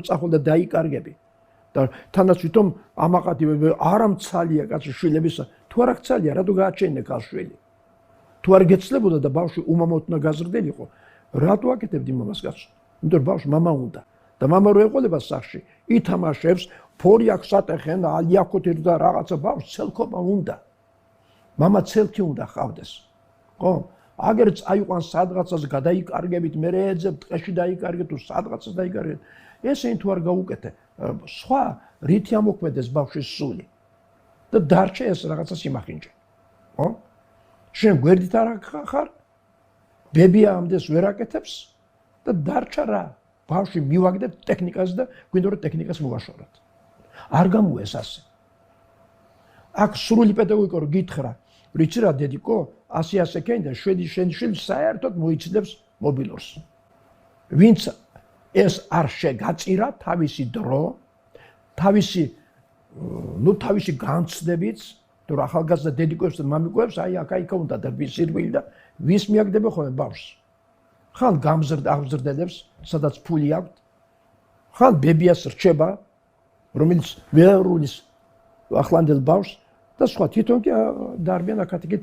წახვალ და დაიკარგები და თანაც თვითონ ამაყადი არა მცალია კაცი შვილებისა თუ არა მცალია რატო გააჩენე ქალშვილი თუ არ გეცლებოდა და ბავშვი უმამოდ უნდა გაზრდელიყო რატო აკეთებდი მამას კაცს იმიტომ რომ ბავშვს მამა უნდა და მამა რო ეყოლება სახში ითამაშებს ფორი აქვს ატეხენ ალიაქოთ და რაღაცა ბავშვს ცელქობა უნდა მამა ცელქი უნდა ხავდეს ხო აგერ წაიყვანს სადღაცას გადაიკარგებით მე ეძებ ტყეში დაიკარგეთ თუ სადღაცას დაიკარგეთ ესენი თუ არ გაუკეთე სხვა რითი ამოქმედეს ბავშვის სული და დარჩე ეს რაღაცა სიმახინჯე ხო შენ გვერდით არ ხარ ბებია ამდენს ვერ აკეთებს და დარჩა რა ბავშვი მივაგდებ ტექნიკას და გვინდა რომ ტექნიკას მოვაშოროთ არ გამოეს ასე აქ სრული პედაგოგიკა რო გითხრა რიცი რა დედიკო ასე კენდა შენ საერთოდ მოიცდებს მობილურს ვინც ეს არ შეგაწირა თავისი დრო თავისი განცდებით თუ ახალგაზრდა დედიკოებს და მამიკოებს აი აქ უნდა დარბის სირბილი და ვის მიაგდება ხოლმე ბავშვს ხან აღზრდელებს სადაც ფული აქვს ხან ბებიას რჩება რომელიც ვერულის ახლანდელ ბავშვს და სხვა თვითონ კი დარბიან აქ-აქეთ